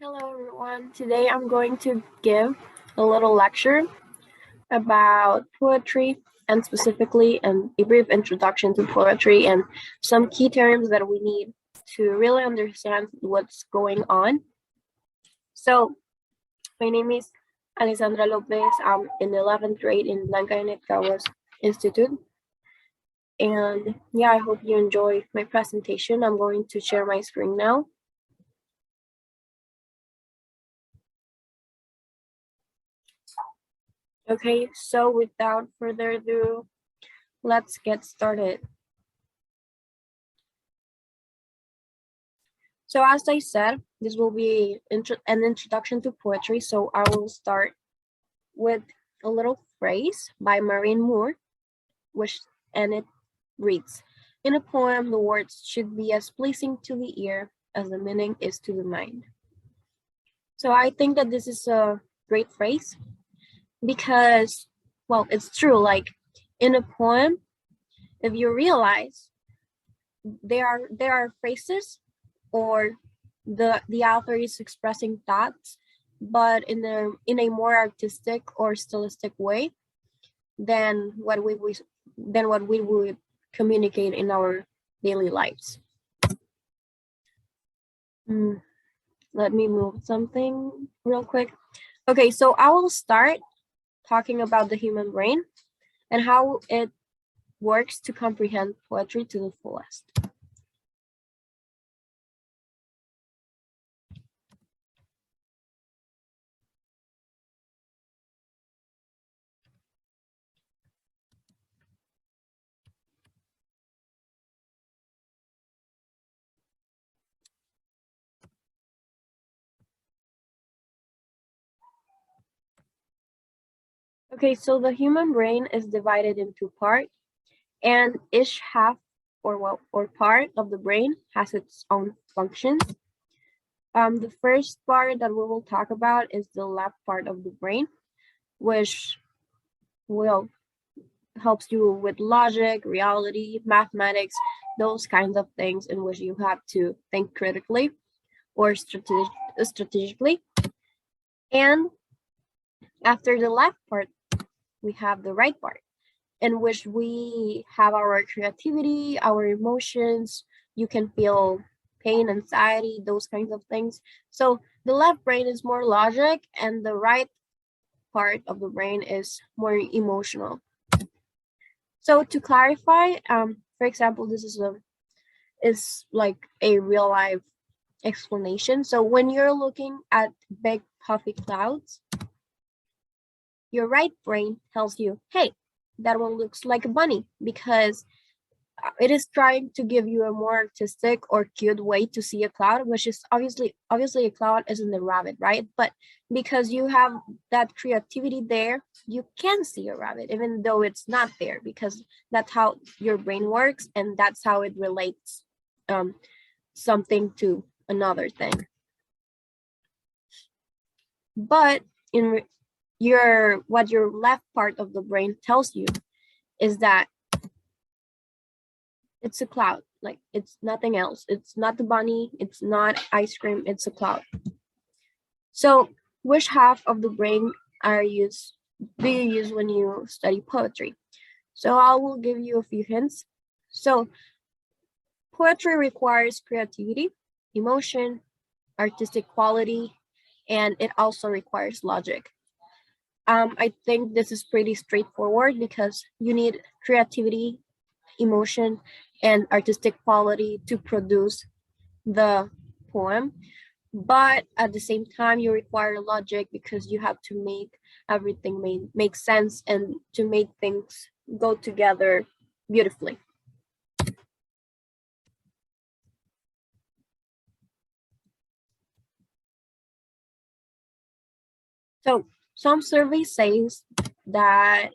Hello everyone. Today I'm going to give a little lecture about poetry and specifically a brief introduction to poetry and some key terms that we need to really understand what's going on. So my name is Alessandra Lopez. I'm in 11th grade in Blanca Inetkawas Institute. And yeah, I hope you enjoy my presentation. I'm going to share my screen now. Okay, so without further ado, let's get started. So as I said, this will be an introduction to poetry. So I will start with a little phrase by Marianne Moore, and it reads, "In a poem, the words should be as pleasing to the ear as the meaning is to the mind." So I think that this is a great phrase because, well, it's true. Like in a poem, if you realize there are phrases or the author is expressing thoughts, but in a more artistic or stylistic way than what we would communicate in our daily lives. Let me move something real quick. Okay, so I will start talking about the human brain and how it works to comprehend poetry to the fullest. Okay, so the human brain is divided into parts, and each half or part of the brain has its own functions. The first part that we will talk about is the left part of the brain, which will helps you with logic, reality, mathematics, those kinds of things in which you have to think critically or strategically. And after the left part, we have the right part, in which we have our creativity, our emotions. You can feel pain, anxiety, those kinds of things. So the left brain is more logic and the right part of the brain is more emotional. So to clarify, for example, this is like a real life explanation. So when you're looking at big puffy clouds, your right brain tells you, hey, that one looks like a bunny, because it is trying to give you a more artistic or cute way to see a cloud, which is obviously a cloud isn't a rabbit, right? But because you have that creativity there, you can see a rabbit even though it's not there, because that's how your brain works and that's how it relates something to another thing. But what your left part of the brain tells you is that it's a cloud, like it's nothing else. It's not the bunny, it's not ice cream, it's a cloud. So which half of the brain do you use when you study poetry? So I will give you a few hints. So poetry requires creativity, emotion, artistic quality, and it also requires logic. I think this is pretty straightforward because you need creativity, emotion, and artistic quality to produce the poem. But at the same time, you require logic because you have to make everything make sense and to make things go together beautifully. So some surveys says that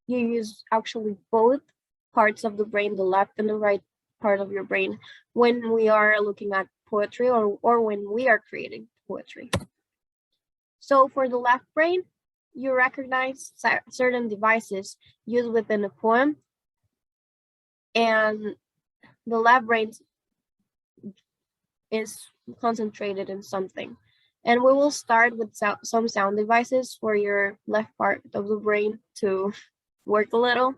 you use actually both parts of the brain, the left and the right part of your brain, when we are looking at poetry or when we are creating poetry. So for the left brain, you recognize certain devices used within a poem, and the left brain is concentrated in something. And we will start with some sound devices for your left part of the brain to work a little.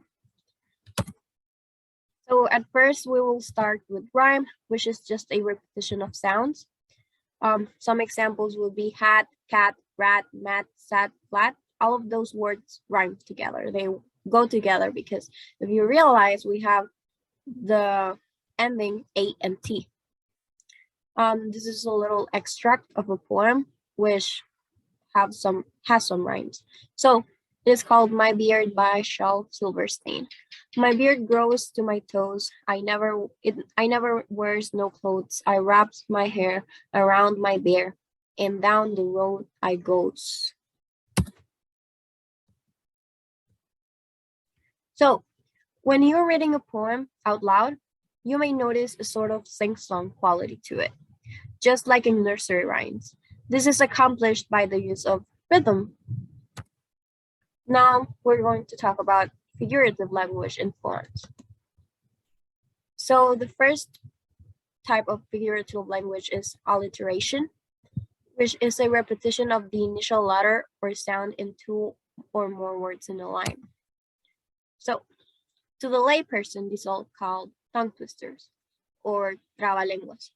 So at first, we will start with rhyme, which is just a repetition of sounds. Some examples will be hat, cat, rat, mat, sat, flat. All of those words rhyme together. They go together because if you realize we have the ending A and T. This is a little extract of a poem which has some rhymes. So it is called My Beard by Shel Silverstein. My beard grows to my toes. I never wears no clothes. I wraps my hair around my bear, and down the road I goes. So when you're reading a poem out loud, you may notice a sort of sing-song quality to it, just like in nursery rhymes. This is accomplished by the use of rhythm. Now we're going to talk about figurative language in poems. So the first type of figurative language is alliteration, which is a repetition of the initial letter or sound in two or more words in a line. So to the layperson, these are called tongue twisters or trabalenguas.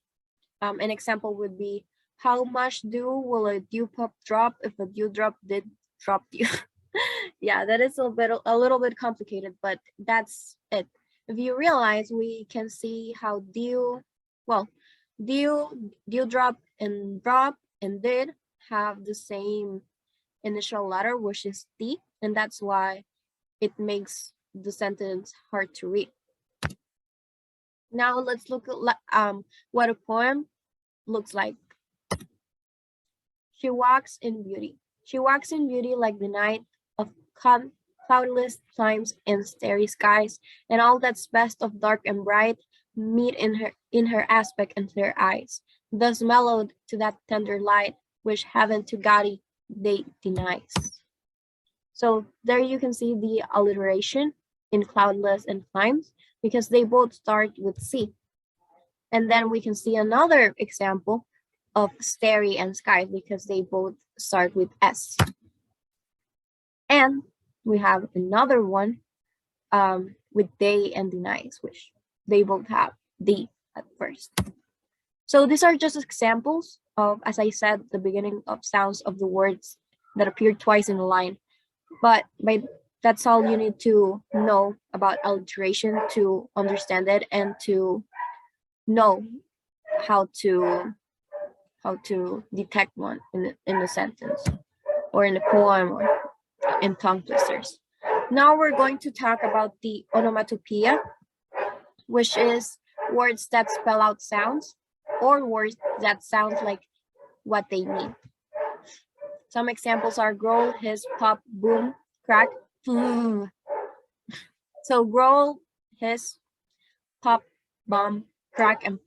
An example would be, how much dew will a dew pop drop if a dewdrop did drop dew? Yeah, that is a little bit complicated, but that's it. If you realize, we can see how dewdrop and drop and did have the same initial letter, which is D, and that's why it makes the sentence hard to read. Now let's look at what a poem looks like. She walks in beauty. She walks in beauty like the night of cloudless climes and starry skies, and all that's best of dark and bright meet in her aspect and her eyes, thus mellowed to that tender light which heaven to gaudy day denies. So there you can see the alliteration in cloudless and climes because they both start with C. And then we can see another example of starry and sky because they both start with S. And we have another one with day and denies, which they both have D at first. So these are just examples of, as I said, the beginning of sounds of the words that appear twice in a line. But that's all you need to know about alliteration to understand it and to know how to detect one in a sentence or in a poem or in tongue twisters. Now we're going to talk about the onomatopoeia, which is words that spell out sounds or words that sound like what they mean. Some examples are growl, hiss, pop, boom, crack, So growl, hiss, pop, bomb, crack, and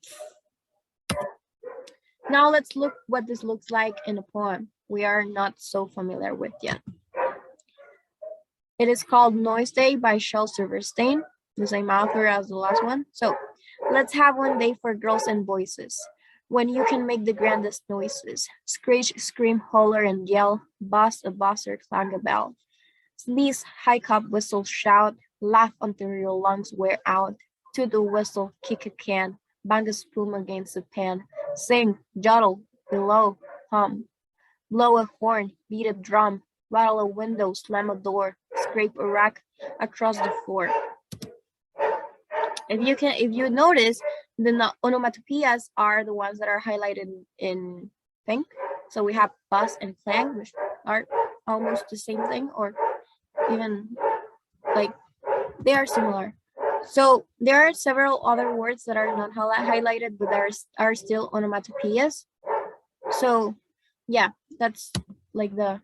now let's look what this looks like in a poem we are not so familiar with yet. It is called Noise Day by Shel Silverstein, the same author as the last one. So let's have one day for girls and voices, when you can make the grandest noises, screech, scream, holler, and yell, bust a buzzer, clang a bell, sneeze, hike up, whistle, shout, laugh until your lungs wear out, toot a whistle, kick a can, bang a spoon against a pan, sing, jottle, below, hum, blow a horn, beat a drum, rattle a window, slam a door, scrape a rack across the floor. If you notice, the onomatopoeias are the ones that are highlighted in pink. So we have buzz and clang, which are almost the same thing, or even like they are similar. So there are several other words that are not highlighted, but are still onomatopoeias. So yeah, that's like the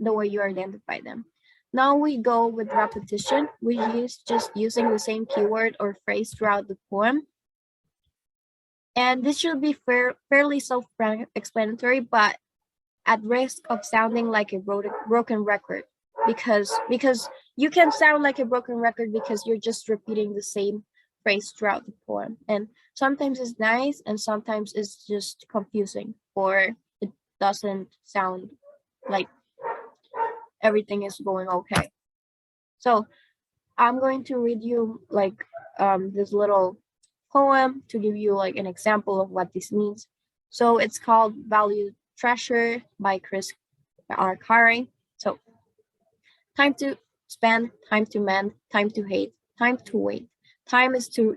way you identify them. Now we go with repetition, which is just using the same keyword or phrase throughout the poem. And this should be fairly self-explanatory, but at risk of sounding like a broken record, because you can sound like a broken record because you're just repeating the same phrase throughout the poem. And sometimes it's nice and sometimes it's just confusing or it doesn't sound like everything is going okay. So I'm going to read you like this little poem to give you like an example of what this means. So it's called Value Treasure by Chris R. Carey. So time to spend, time to mend, time to hate, time to wait. Time is to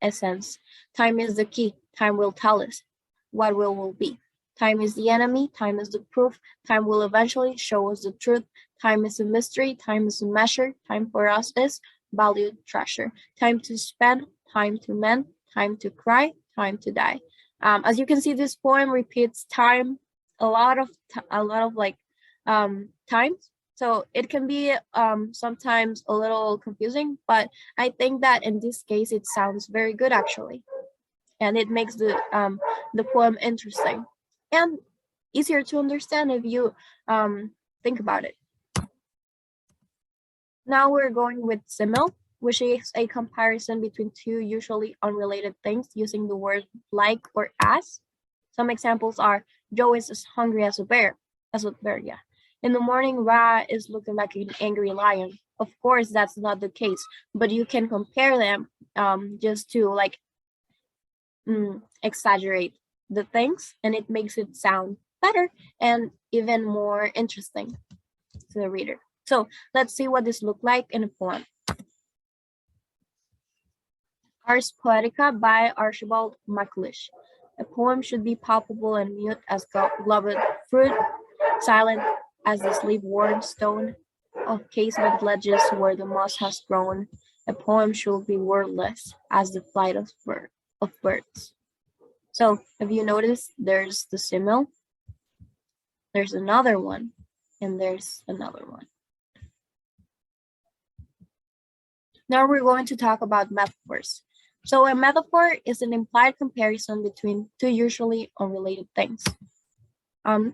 essence. Time is the key. Time will tell us what will be. Time is the enemy. Time is the proof. Time will eventually show us the truth. Time is a mystery. Time is a measure. Time for us is valued treasure. Time to spend. Time to mend. Time to cry. Time to die. As you can see, this poem repeats time a lot of like times. So it can be sometimes a little confusing, but I think that in this case it sounds very good actually, and it makes the poem interesting and easier to understand if you think about it. Now we're going with simile, which is a comparison between two usually unrelated things using the word like or as. Some examples are Joe is as hungry as a bear, yeah. In the morning, Ra is looking like an angry lion. Of course, that's not the case, but you can compare them just to like exaggerate the things, and it makes it sound better and even more interesting to the reader. So let's see what this looked like in a poem. Ars Poetica by Archibald MacLeish. A poem should be palpable and mute as gloved fruit, silent as the sleep-worn stone of casement ledges where the moss has grown. A poem should be wordless as the flight of birds. So if you notice, there's the simile, there's another one, and there's another one. Now we're going to talk about metaphors. So a metaphor is an implied comparison between two usually unrelated things.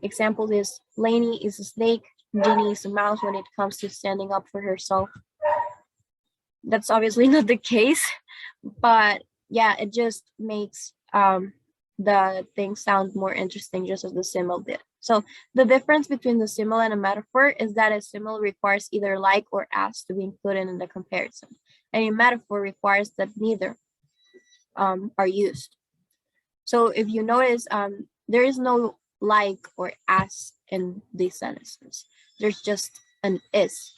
Example is Lainey is a snake, Jeannie is a mouse when it comes to standing up for herself. That's obviously not the case, but yeah, it just makes the thing sound more interesting, just as the simile did. So the difference between the simile and a metaphor is that a simile requires either like or as to be included in the comparison, and a metaphor requires that neither are used. So if you notice, there is no like or as in these sentences. There's just an is.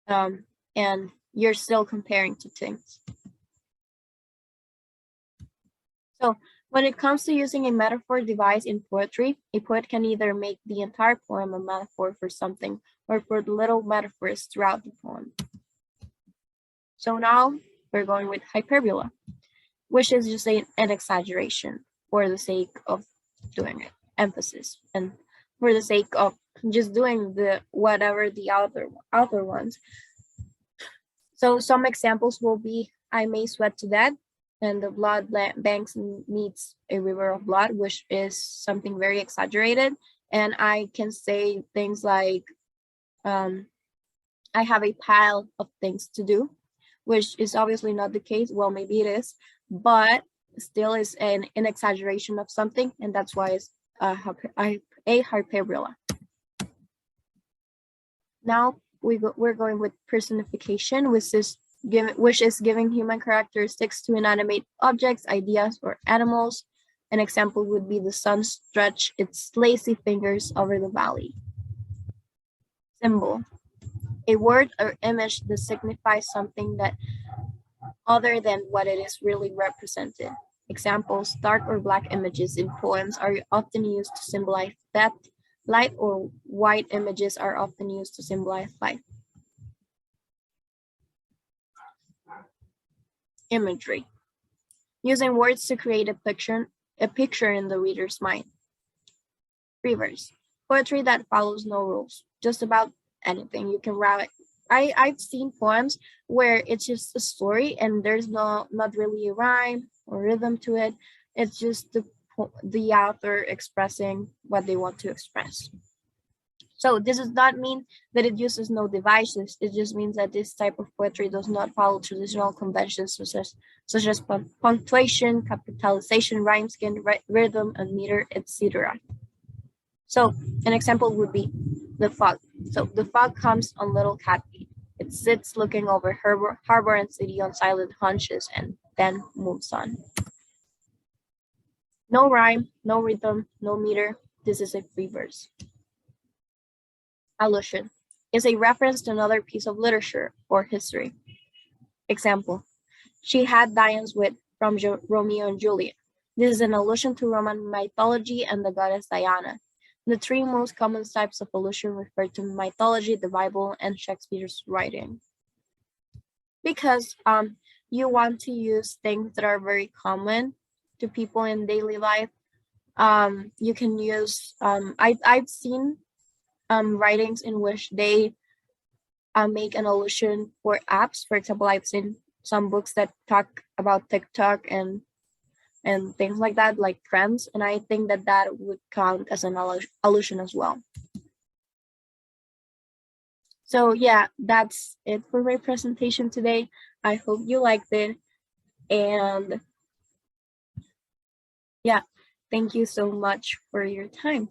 And you're still comparing two things. So when it comes to using a metaphor device in poetry, a poet can either make the entire poem a metaphor for something or put little metaphors throughout the poem. So now we're going with hyperbola, which is just an exaggeration for the sake of doing it, emphasis, and for the sake of just doing the whatever the other ones. So some examples will be I may sweat to death, and the blood banks meets a river of blood, which is something very exaggerated. And I can say things like I have a pile of things to do, which is obviously not the case. Well, maybe it is, but still is an exaggeration of something, and that's why it's a hyperbola. Now we're going with personification, which is giving human characteristics to inanimate objects, ideas, or animals. An example would be the sun stretch its lazy fingers over the valley. Symbol, a word or image that signifies something that other than what it is really represented. Examples, dark or black images in poems are often used to symbolize death. Light or white images are often used to symbolize life. Imagery, using words to create a picture in the reader's mind. Reverse, poetry that follows no rules, just about anything. You can write. I've seen poems where it's just a story and there's not really a rhyme or rhythm to it. It's just the author expressing what they want to express. So this does not mean that it uses no devices. It just means that this type of poetry does not follow traditional conventions such as punctuation, capitalization, rhyme scheme, rhythm, and meter, etc. So an example would be the fog. So the fog comes on little cat feet. It sits looking over harbor and city on silent hunches and then moves on. No rhyme, no rhythm, no meter. This is a free verse. Allusion is a reference to another piece of literature or history. Example, she had Diane's wit from Romeo and Juliet. This is an allusion to Roman mythology and the goddess Diana. The three most common types of allusion refer to mythology, the Bible, and Shakespeare's writing. Because you want to use things that are very common to people in daily life. You can use, I've seen writings in which they make an allusion for apps. For example, I've seen some books that talk about TikTok and things like that, like trends, and I think that that would count as an allusion as well. So yeah, that's it for my presentation today. I hope you liked it, and yeah, thank you so much for your time.